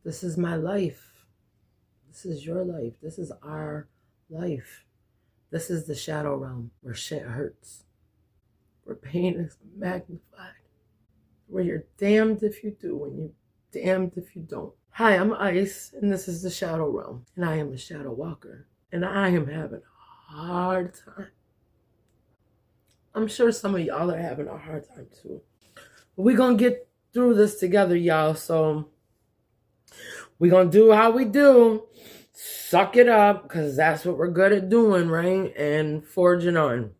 This is my life. This is your life. This is our life. This is the shadow realm where shit hurts, where pain is magnified, where you're damned if you do and you're damned if you don't. Hi, I'm Ice, and this is the shadow realm, and I am a shadow walker, and I am having a hard time. I'm sure some of y'all are having a hard time too. But we're going to get through this together, y'all, so we're going to do how we do. Suck it up, because that's what we're good at doing, right? And forging on.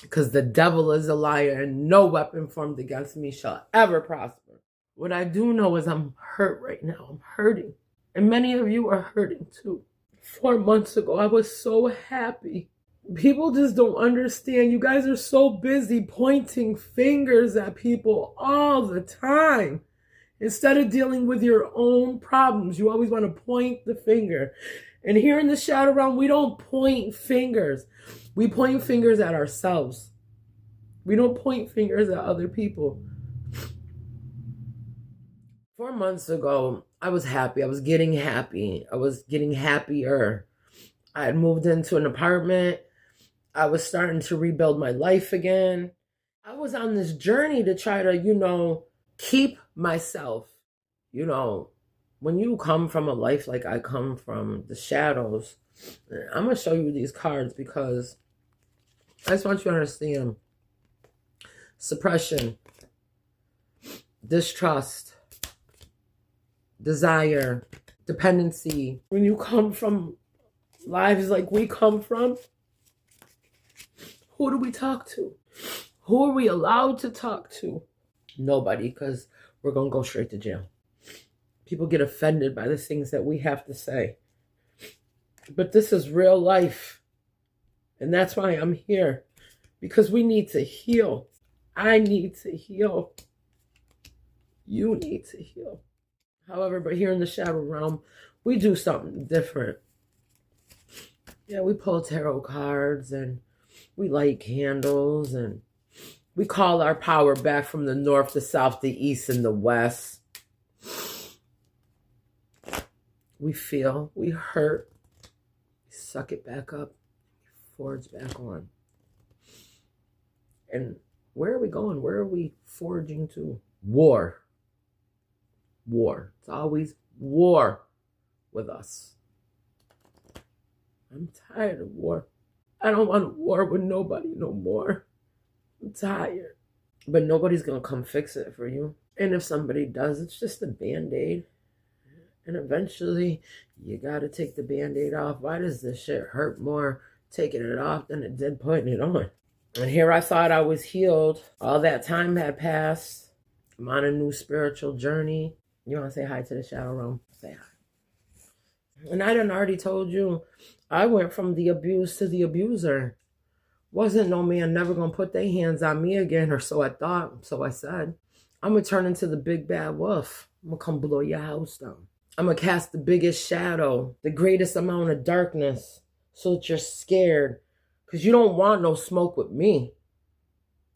Because the devil is a liar, and no weapon formed against me shall ever prosper. What I do know is I'm hurt right now. I'm hurting. And many of you are hurting too. 4 months ago, I was so happy. People just don't understand. You guys are so busy pointing fingers at people all the time. Instead of dealing with your own problems, you always want to point the finger. And here in the shadow realm, we don't point fingers. We point fingers at ourselves. We don't point fingers at other people. 4 months ago, I was happy. I was getting happy. I was getting happier. I had moved into an apartment. I was starting to rebuild my life again. I was on this journey to try to, keep myself. When you come from a life like I come from, the shadows, I'm going to show you these cards because I just want you to understand. Suppression, distrust, desire, dependency. When you come from lives like we come from, who do we talk to? Who are we allowed to talk to? Nobody, because we're going to go straight to jail. People get offended by the things that we have to say. But this is real life. And that's why I'm here. Because we need to heal. I need to heal. You need to heal. However, but here in the shadow realm, we do something different. Yeah, we pull tarot cards and we light candles and we call our power back from the north, the south, the east, and the west. We feel, we hurt, we suck it back up, forge back on. And where are we going? Where are we forging to? War. War. It's always war with us. I'm tired of war. I don't want war with nobody no more. I'm tired. But nobody's going to come fix it for you. And if somebody does, it's just a Band-Aid. And eventually, you got to take the Band-Aid off. Why does this shit hurt more taking it off than it did putting it on? And here I thought I was healed. All that time had passed. I'm on a new spiritual journey. You want to say hi to the shadow realm? Say hi. And I done already told you, I went from the abused to the abuser. Wasn't no man never going to put their hands on me again, or so I thought, so I said. I'm going to turn into the big bad wolf. I'm going to come blow your house down. I'm going to cast the biggest shadow, the greatest amount of darkness, so that you're scared. Because you don't want no smoke with me.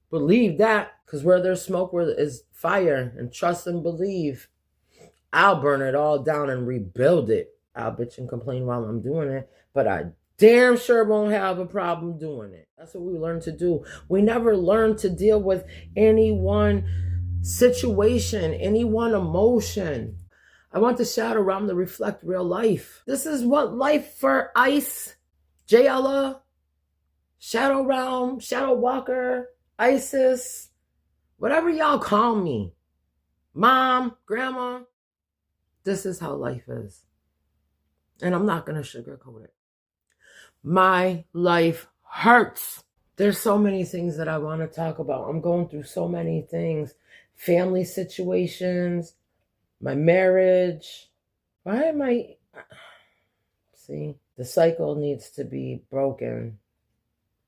Believe that, because where there's smoke, where is fire, and trust and believe. I'll burn it all down and rebuild it. I'll bitch and complain while I'm doing it, but I damn sure won't have a problem doing it. That's what we learn to do. We never learn to deal with any one situation, any one emotion. I want the shadow realm to reflect real life. This is what life for Ice, JLA, shadow realm, shadow walker, Isis, whatever y'all call me, mom, grandma. This is how life is. And I'm not going to sugarcoat it. My life hurts. There's so many things that I want to talk about. I'm going through so many things. Family situations, my marriage. Why am I... See, the cycle needs to be broken.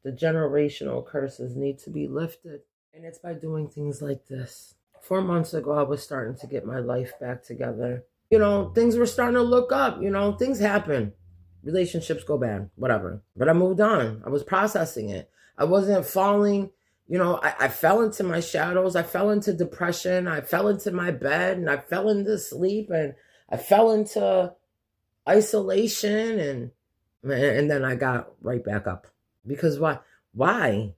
The generational curses need to be lifted. And it's by doing things like this. 4 months ago, I was starting to get my life back together. Things were starting to look up. Things happen. Relationships go bad, whatever. But I moved on. I was processing it. I wasn't falling You know, I fell into my shadows. I fell into depression. I fell into my bed and I fell into sleep and I fell into isolation and then I got right back up. Because why? Why?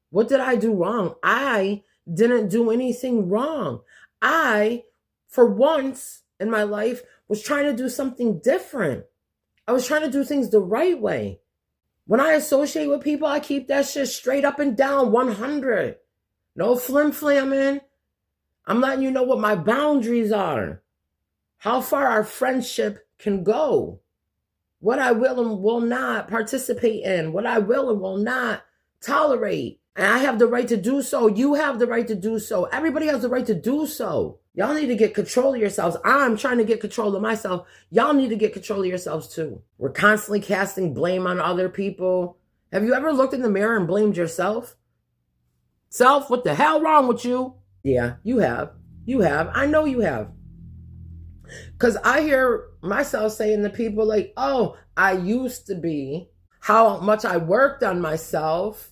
What did I do wrong? I didn't do anything wrong. I, for once in my life, was trying to do something different. I was trying to do things the right way. When I associate with people, I keep that shit straight up and down, 100. No flim-flamming. I'm letting you know what my boundaries are. How far our friendship can go. What I will and will not participate in. What I will and will not tolerate. And I have the right to do so. You have the right to do so. Everybody has the right to do so. Y'all need to get control of yourselves. I'm trying to get control of myself. Y'all need to get control of yourselves too. We're constantly casting blame on other people. Have you ever looked in the mirror and blamed yourself? Self, what the hell wrong with you? Yeah, you have. You have. I know you have. Because I hear myself saying to people like, oh, I used to be. How much I worked on myself.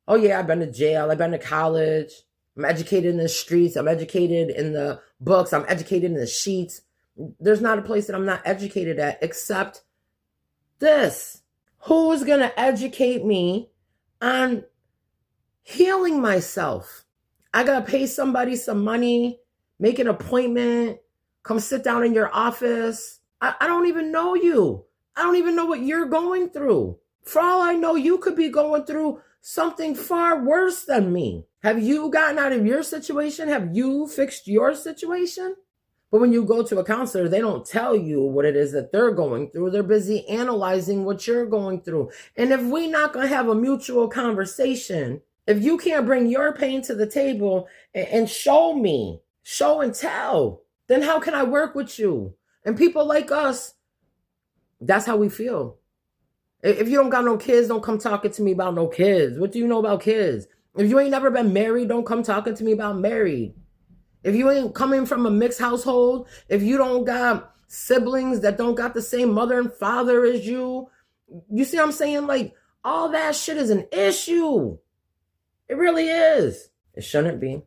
Oh yeah, I've been to jail. I've been to college. I'm educated in the streets. I'm educated in the books. I'm educated in the sheets. There's not a place that I'm not educated at except this. Who is going to educate me on healing myself? I got to pay somebody some money, make an appointment, come sit down in your office. I don't even know you. I don't even know what you're going through. For all I know, you could be going through something far worse than me. Have you gotten out of your situation? Have you fixed your situation? But when you go to a counselor, they don't tell you what it is that they're going through. They're busy analyzing what you're going through. And if we're not going to have a mutual conversation, if you can't bring your pain to the table and show me, show and tell, then how can I work with you? And people like us, that's how we feel. If you don't got no kids, don't come talking to me about no kids. What do you know about kids? If you ain't never been married, don't come talking to me about married. If you ain't coming from a mixed household, if you don't got siblings that don't got the same mother and father as you see what I'm saying? Like, all that shit is an issue. It really is. It shouldn't be,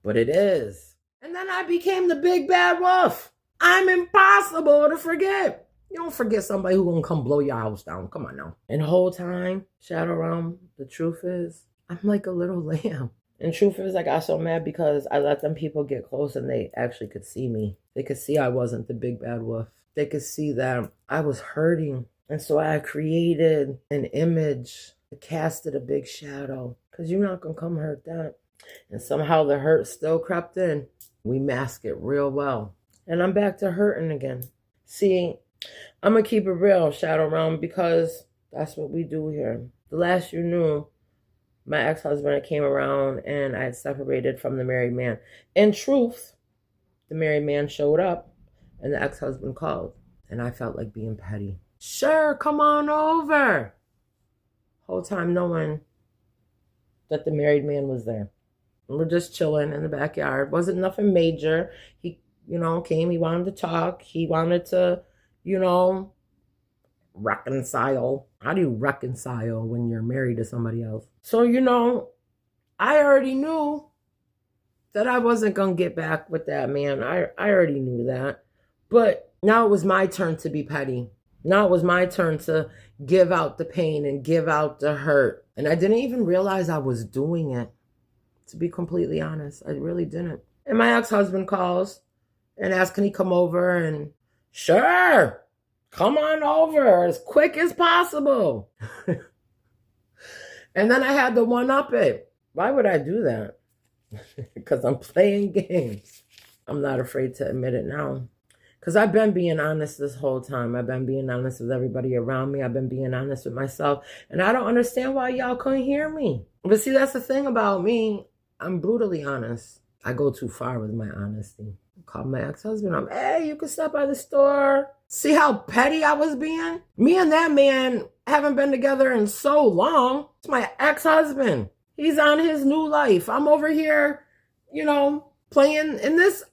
but it is. And then I became the big bad wolf. I'm impossible to forget. You don't forget somebody who gonna come blow your house down. Come on now. And the whole time, Shadow Realm, the truth is, I'm like a little lamb. And truth is, I got so mad because I let them people get close and they actually could see me. They could see I wasn't the big bad wolf. They could see that I was hurting. And so I created an image, casted a big shadow. Because you're not gonna come hurt that. And somehow the hurt still crept in. We mask it real well. And I'm back to hurting again. See, I'm going to keep it real, Shadow Realm, because that's what we do here. The last you knew, my ex-husband came around and I had separated from the married man. In truth, the married man showed up and the ex-husband called. And I felt like being petty. Sure, come on over. Whole time knowing that the married man was there. And we're just chilling in the backyard. Wasn't nothing major. He, came. He wanted to talk. He wanted to, reconcile. How do you reconcile when you're married to somebody else? So, I already knew that I wasn't going to get back with that man. I already knew that. But now it was my turn to be petty. Now it was my turn to give out the pain and give out the hurt. And I didn't even realize I was doing it. To be completely honest, I really didn't. And my ex-husband calls and asks, can he come over? And sure, come on over as quick as possible. And then I had to one-up it. Why would I do that? Because I'm playing games. I'm not afraid to admit it now. Because I've been being honest this whole time. I've been being honest with everybody around me. I've been being honest with myself. And I don't understand why y'all couldn't hear me. But see, that's the thing about me. I'm brutally honest. I go too far with my honesty. I called my ex-husband. Hey, you can stop by the store. See how petty I was being? Me and that man haven't been together in so long. It's my ex-husband. He's on his new life. I'm over here, playing in this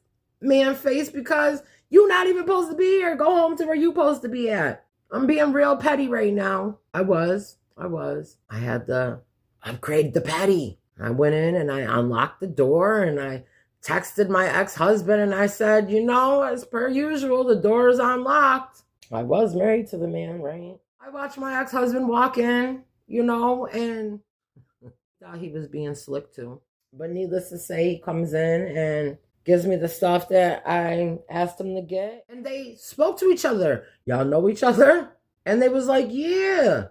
man's face because you're not even supposed to be here. Go home to where you're supposed to be at. I'm being real petty right now. I was. I had to upgrade the petty. I went in and I unlocked the door and I texted my ex-husband and I said, as per usual, the door is unlocked. I was married to the man, right? I watched my ex-husband walk in, and thought he was being slick too. But needless to say, he comes in and gives me the stuff that I asked him to get. And they spoke to each other. Y'all know each other? And they was like, yeah.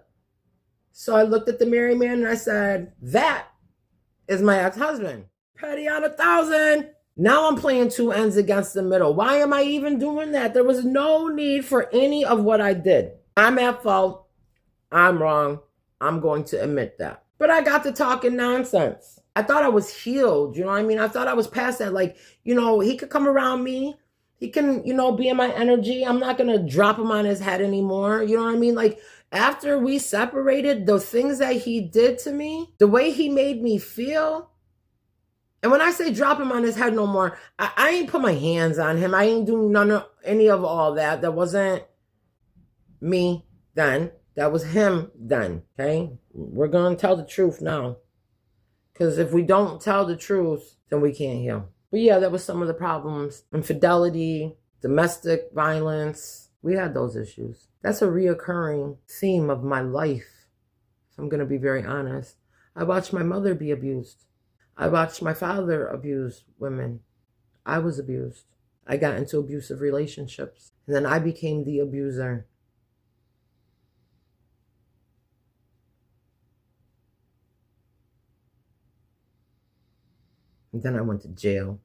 So I looked at the married man and I said, that is my ex-husband. Petty on 1,000. Now I'm playing two ends against the middle. Why am I even doing that? There was no need for any of what I did. I'm at fault. I'm wrong. I'm going to admit that. But I got to talking nonsense. I thought I was healed. You know what I mean? I thought I was past that. Like, he could come around me. He can, be in my energy. I'm not going to drop him on his head anymore. You know what I mean? Like, after we separated, the things that he did to me, the way he made me feel. And when I say drop him on his head no more, I ain't put my hands on him. I ain't do any of all that. That wasn't me then. That was him then, okay? We're going to tell the truth now. Because if we don't tell the truth, then we can't heal. But yeah, that was some of the problems. Infidelity, domestic violence. We had those issues. That's a reoccurring theme of my life. So I'm going to be very honest. I watched my mother be abused. I watched my father abuse women. I was abused. I got into abusive relationships. And then I became the abuser. And then I went to jail.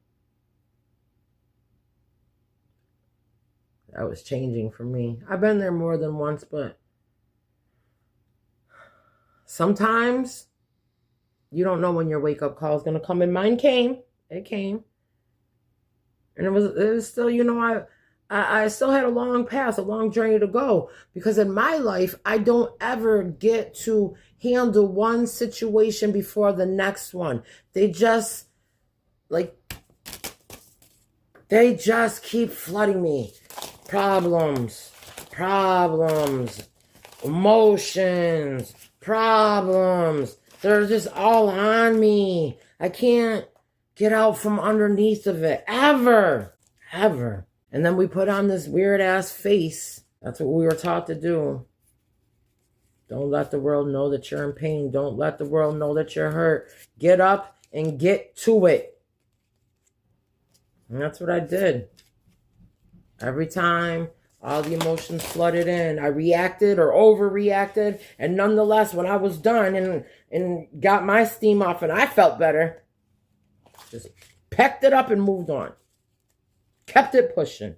That was changing for me. I've been there more than once, but sometimes you don't know when your wake-up call is going to come. And mine came. It came. And it was still, I still had a long path, a long journey to go. Because in my life, I don't ever get to handle one situation before the next one. They just keep flooding me. Problems, emotions, problems. They're just all on me. I can't get out from underneath of it. Ever. And then we put on this weird ass face. That's what we were taught to do. Don't let the world know that you're in pain. Don't let the world know that you're hurt. Get up and get to it. And that's what I did. Every time all the emotions flooded in, I reacted or overreacted. And nonetheless, when I was done and got my steam off and I felt better, just packed it up and moved on. Kept it pushing.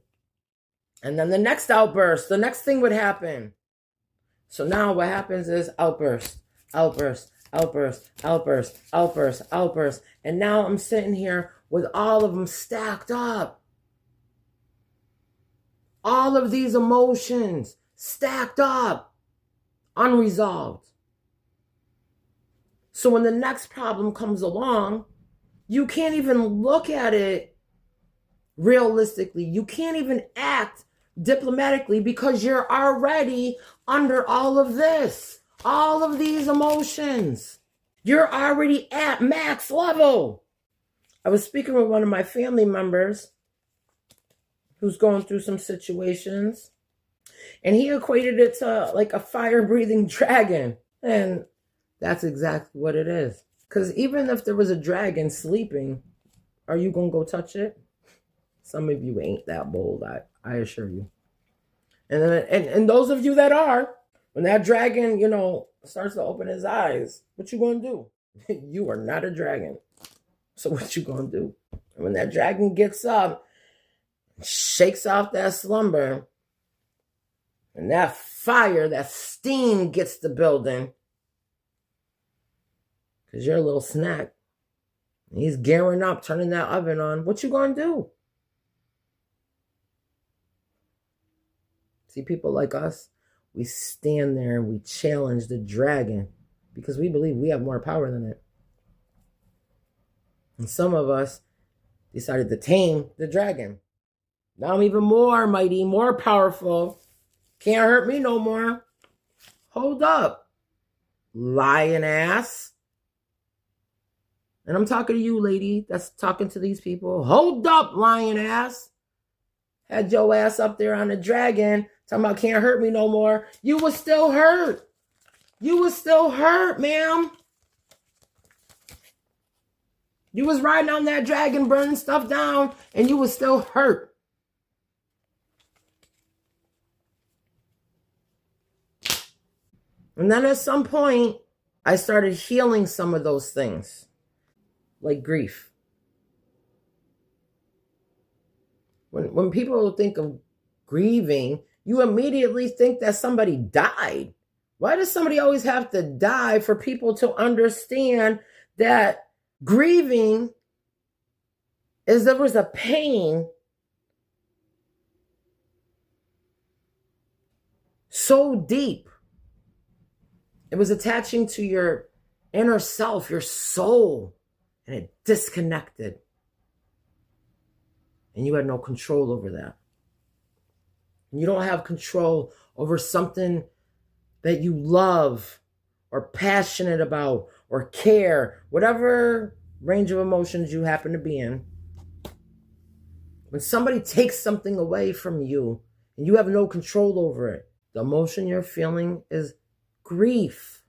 And then the next outburst, the next thing would happen. So now what happens is outburst. And now I'm sitting here with all of them stacked up. All of these emotions stacked up, unresolved. So when the next problem comes along, you can't even look at it realistically. You can't even act diplomatically because you're already under all of this, all of these emotions. You're already at max level. I was speaking with one of my family members who's going through some situations, and he equated it to like a fire-breathing dragon. And that's exactly what it is. Because even if there was a dragon sleeping, are you going to go touch it? Some of you ain't that bold, I assure you. And those of you that are, when that dragon, starts to open his eyes, what you going to do? You are not a dragon. So what you going to do? And when that dragon gets up, shakes off that slumber, and that fire, that steam gets the building, because you're a little snack. He's gearing up, turning that oven on. What you going to do? See, people like us, we stand there and we challenge the dragon because we believe we have more power than it. And some of us decided to tame the dragon. Now I'm even more mighty, more powerful. Can't hurt me no more. Hold up, lying ass. And I'm talking to you, lady, that's talking to these people. Hold up, lying ass. Had your ass up there on the dragon, talking about can't hurt me no more. You was still hurt. You was still hurt, ma'am. You was riding on that dragon, burning stuff down, and you was still hurt. And then at some point, I started healing some of those things, like grief. When people think of grieving, you immediately think that somebody died. Why does somebody always have to die for people to understand that grieving is there was a pain so deep? It was attaching to your inner self, your soul, and it disconnected. And you had no control over that. And you don't have control over something that you love or passionate about or care, whatever range of emotions you happen to be in. When somebody takes something away from you and you have no control over it, the emotion you're feeling is grief.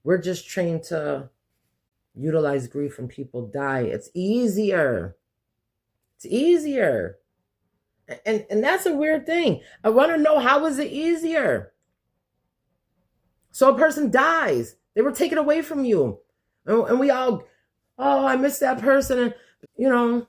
We're just trained to utilize grief when people die. It's easier. It's easier. And that's a weird thing. I want to know, how is it easier? So a person dies. They were taken away from you. And we all, oh, I miss that person. And, you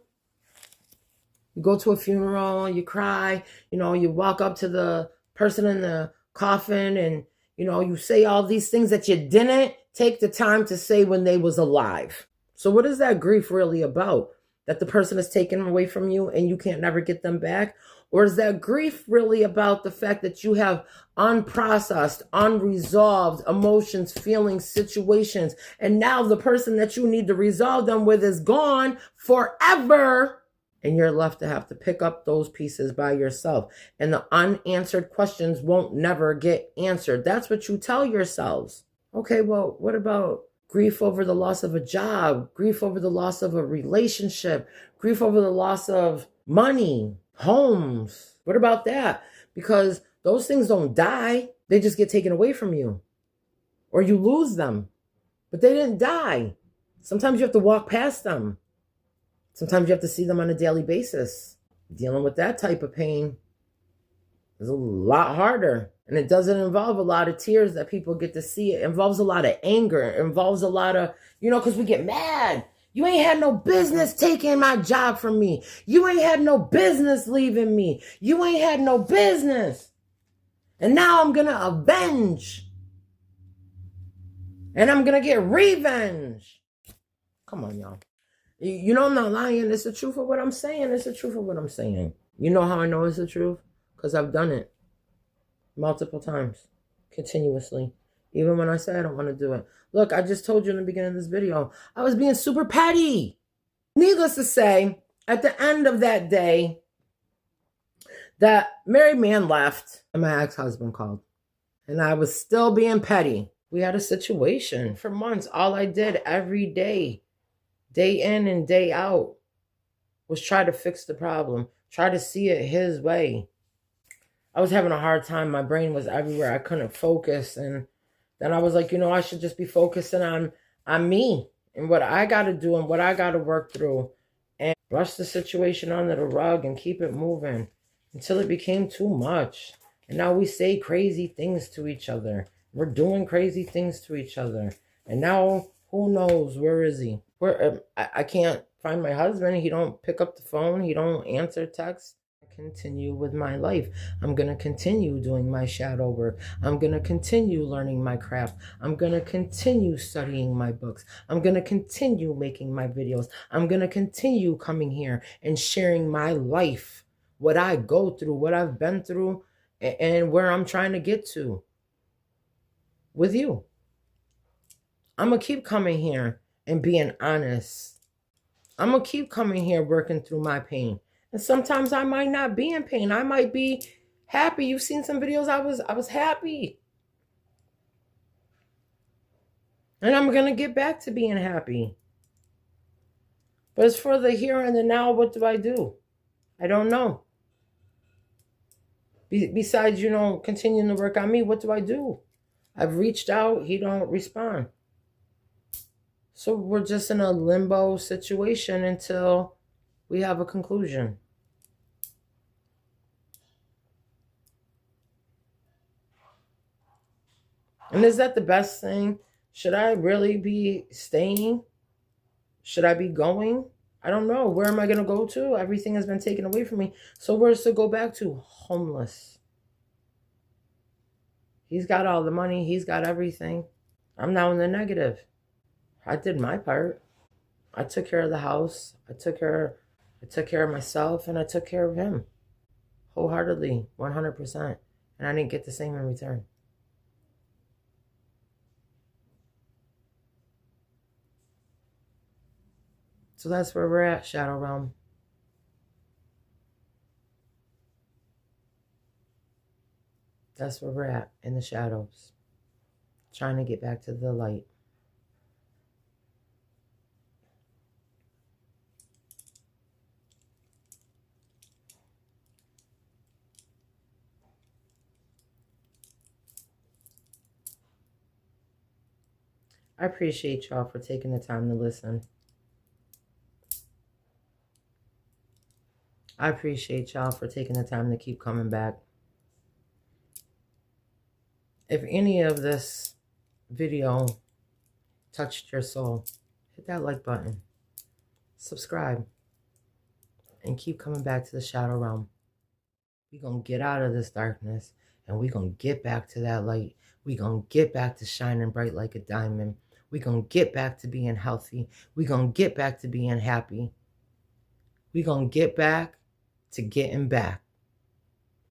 go to a funeral, you cry, you walk up to the person in the coffin and, you say all these things that you didn't take the time to say when they was alive. So what is that grief really about? That the person is taken away from you and you can't never get them back? Or is that grief really about the fact that you have unprocessed, unresolved emotions, feelings, situations, and now the person that you need to resolve them with is gone forever? And you're left to have to pick up those pieces by yourself. And the unanswered questions won't never get answered. That's what you tell yourselves. Okay, well, what about grief over the loss of a job, grief over the loss of a relationship, grief over the loss of money, homes? What about that? Because those things don't die. They just get taken away from you. Or you lose them. But they didn't die. Sometimes you have to walk past them. Sometimes you have to see them on a daily basis. Dealing with that type of pain is a lot harder. And it doesn't involve a lot of tears that people get to see. It involves a lot of anger. It involves a lot of, because we get mad. You ain't had no business taking my job from me. You ain't had no business leaving me. You ain't had no business. And now I'm going to avenge. And I'm going to get revenge. Come on, y'all. I'm not lying. It's the truth of what I'm saying. It's the truth of what I'm saying. You know how I know it's the truth? Because I've done it multiple times, continuously. Even when I say I don't want to do it. Look, I just told you in the beginning of this video, I was being super petty. Needless to say, at the end of that day, that married man left and my ex-husband called. And I was still being petty. We had a situation for months. All I did every day in and day out, was try to fix the problem, try to see it his way. I was having a hard time. My brain was everywhere. I couldn't focus. And then I was like, I should just be focusing on me and what I got to do and what I got to work through, and brush the situation under the rug and keep it moving until it became too much. And now we say crazy things to each other. We're doing crazy things to each other. And now, who knows? Where is he? I can't find my husband. He don't pick up the phone. He don't answer texts. I continue with my life. I'm going to continue doing my shadow work. I'm going to continue learning my craft. I'm going to continue studying my books. I'm going to continue making my videos. I'm going to continue coming here and sharing my life, what I go through, what I've been through, and where I'm trying to get to with you. I'm going to keep coming here and being honest. I'm going to keep coming here working through my pain. And sometimes I might not be in pain. I might be happy. You've seen some videos. I was happy. And I'm going to get back to being happy. But as for the here and the now, what do I do? I don't know. Besides, continuing to work on me, what do I do? I've reached out. He don't respond. So we're just in a limbo situation until we have a conclusion. And is that the best thing? Should I really be staying? Should I be going? I don't know. Where am I going to go to? Everything has been taken away from me. So where's to go back to? Homeless. He's got all the money. He's got everything. I'm now in the negative. I did my part. I took care of the house. I took care of myself, and I took care of him. Wholeheartedly, 100%. And I didn't get the same in return. So that's where we're at, Shadow Realm. That's where we're at, in the shadows. Trying to get back to the light. I appreciate y'all for taking the time to listen. I appreciate y'all for taking the time to keep coming back. If any of this video touched your soul, hit that like button. Subscribe. And keep coming back to the Shadow Realm. We're going to get out of this darkness. And we're going to get back to that light. We're going to get back to shining bright like a diamond. We're going to get back to being healthy. We're going to get back to being happy. We're going to get back to getting back.